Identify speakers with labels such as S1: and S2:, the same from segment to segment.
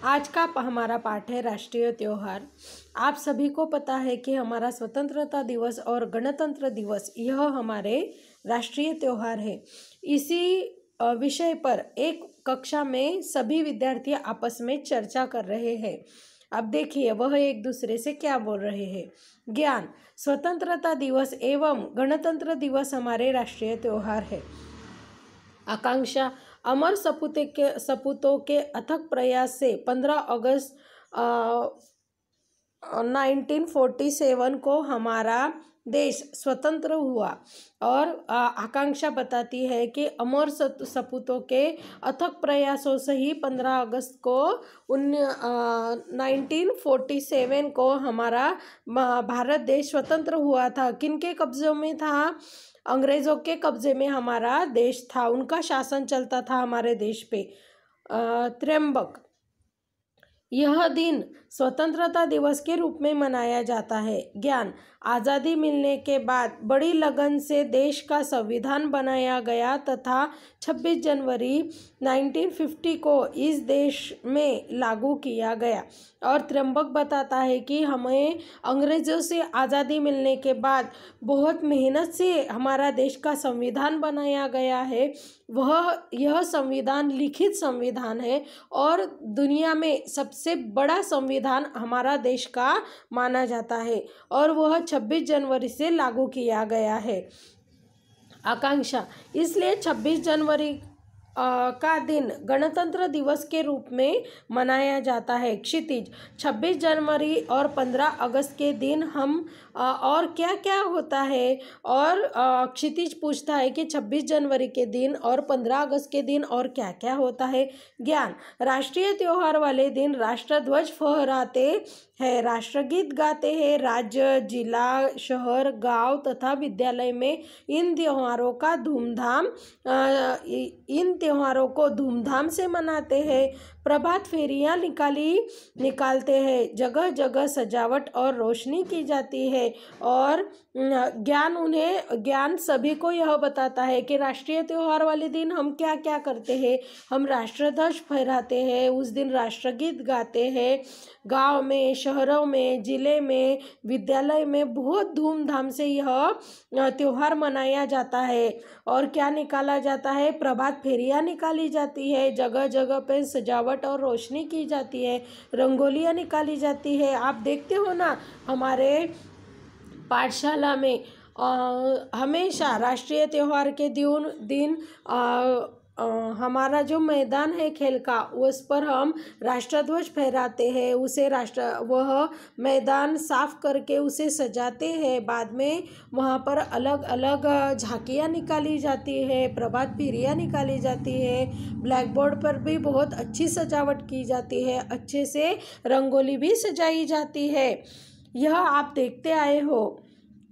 S1: आज का हमारा पाठ है राष्ट्रीय त्योहार। आप सभी को पता है कि हमारा स्वतंत्रता दिवस और गणतंत्र दिवस यह हमारे राष्ट्रीय त्योहार है। इसी विषय पर एक कक्षा में सभी विद्यार्थी आपस में चर्चा कर रहे हैं। अब देखिए वह एक दूसरे से क्या बोल रहे हैं। ज्ञान, स्वतंत्रता दिवस एवं गणतंत्र दिवस हमारे राष्ट्रीय त्योहार है। आकांक्षा, अमर सपूतों के अथक प्रयास से 15 अगस्त 1947 को हमारा देश स्वतंत्र हुआ। और आकांक्षा बताती है कि अमर सपूतों के अथक प्रयासों से ही 15 अगस्त को 1947 को हमारा भारत देश स्वतंत्र हुआ था। किनके कब्जों में था? अंग्रेज़ों के कब्जे में हमारा देश था, उनका शासन चलता था हमारे देश पे। त्र्यंबक, यह दिन स्वतंत्रता दिवस के रूप में मनाया जाता है। ज्ञान, आज़ादी मिलने के बाद बड़ी लगन से देश का संविधान बनाया गया तथा 26 जनवरी 1950 को इस देश में लागू किया गया। और त्र्यंबक बताता है कि हमें अंग्रेज़ों से आज़ादी मिलने के बाद बहुत मेहनत से हमारा देश का संविधान बनाया गया है। यह संविधान लिखित संविधान है और दुनिया में सबसे बड़ा संविधान हमारा देश का माना जाता है और वह 26 जनवरी से लागू किया गया है। आकांक्षा, इसलिए 26 जनवरी का दिन गणतंत्र दिवस के रूप में मनाया जाता है। क्षितिज, 26 जनवरी और 15 अगस्त के दिन हम और क्या क्या होता है? और क्षितिज पूछता है कि 26 जनवरी के दिन और 15 अगस्त के दिन और क्या क्या होता है। ज्ञान, राष्ट्रीय त्योहार वाले दिन राष्ट्रध्वज फहराते हैं, राष्ट्रगीत गाते हैं, राज्य, जिला, शहर, गांव तथा विद्यालय में इन त्योहारों को धूमधाम से मनाते हैं। प्रभात फेरियां निकालते हैं, जगह जगह सजावट और रोशनी की जाती है। और ज्ञान सभी को यह बताता है कि राष्ट्रीय त्योहार वाले दिन हम क्या क्या करते हैं। हम राष्ट्रध्वज फहराते हैं, उस दिन राष्ट्रगीत गाते हैं, गांव में, शहरों में, जिले में, विद्यालय में बहुत धूमधाम से यह त्योहार मनाया जाता है। और क्या निकाला जाता है? प्रभात फेरियां निकाली जाती है, जगह जगह पे सजावट और रोशनी की जाती है, रंगोलियाँ निकाली जाती है। आप देखते हो ना हमारे पाठशाला में हमेशा राष्ट्रीय त्योहार के दिन हमारा जो मैदान है खेल का उस पर हम राष्ट्रध्वज फहराते हैं, वह मैदान साफ करके उसे सजाते हैं। बाद में वहाँ पर अलग अलग झांकियाँ निकाली जाती है, प्रभात फेरियाँ निकाली जाती है, ब्लैक बोर्ड पर भी बहुत अच्छी सजावट की जाती है, अच्छे से रंगोली भी सजाई जाती है। यह आप देखते आए हो।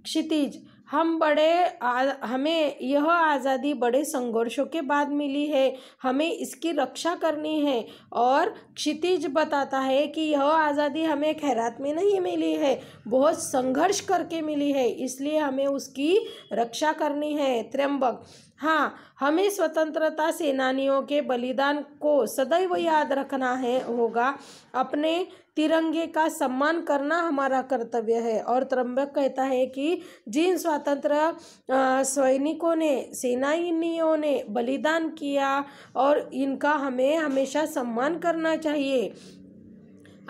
S1: क्षितिज, हमें यह आज़ादी बड़े संघर्षों के बाद मिली है, हमें इसकी रक्षा करनी है। और क्षितिज बताता है कि यह आज़ादी हमें खैरात में नहीं मिली है, बहुत संघर्ष करके मिली है, इसलिए हमें उसकी रक्षा करनी है। त्र्यंबक, हाँ, हमें स्वतंत्रता सेनानियों के बलिदान को सदैव याद रखना होगा। अपने तिरंगे का सम्मान करना हमारा कर्तव्य है। और त्र्यंबक कहता है कि जिन स्वतंत्र सैनिकों ने, सेनानियों ने बलिदान किया और इनका हमें हमेशा सम्मान करना चाहिए।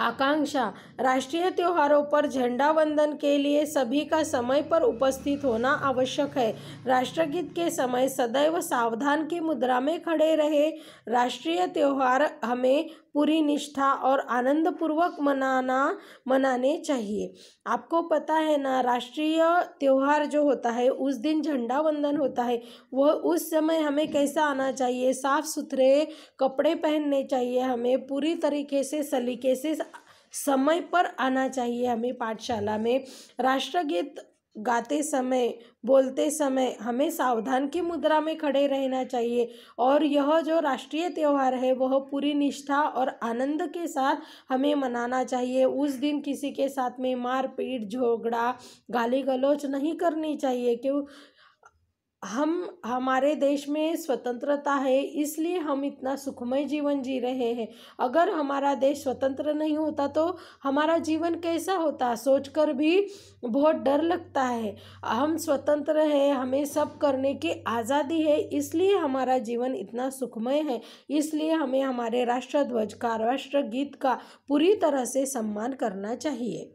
S1: आकांक्षा, राष्ट्रीय त्योहारों पर झंडा वंदन के लिए सभी का समय पर उपस्थित होना आवश्यक है। राष्ट्रगीत के समय सदैव सावधान की मुद्रा में खड़े रहे। राष्ट्रीय त्योहार हमें पूरी निष्ठा और आनंद पूर्वक मनाने चाहिए। आपको पता है ना, राष्ट्रीय त्योहार जो होता है उस दिन झंडा वंदन होता है, वह उस समय हमें कैसा आना चाहिए? साफ सुथरे कपड़े पहनने चाहिए, हमें पूरी तरीके से सलीके से समय पर आना चाहिए। हमें पाठशाला में राष्ट्रगीत गाते समय, बोलते समय हमें सावधान की मुद्रा में खड़े रहना चाहिए। और यह जो राष्ट्रीय त्योहार है वह पूरी निष्ठा और आनंद के साथ हमें मनाना चाहिए। उस दिन किसी के साथ में मारपीट, झगड़ा, गाली गलौज नहीं करनी चाहिए। क्यों? हमारे देश में स्वतंत्रता है, इसलिए हम इतना सुखमय जीवन जी रहे हैं। अगर हमारा देश स्वतंत्र नहीं होता तो हमारा जीवन कैसा होता, सोचकर भी बहुत डर लगता है। हम स्वतंत्र हैं, हमें सब करने की आज़ादी है, इसलिए हमारा जीवन इतना सुखमय है। इसलिए हमें हमारे राष्ट्रध्वज का, राष्ट्रगीत का पूरी तरह से सम्मान करना चाहिए।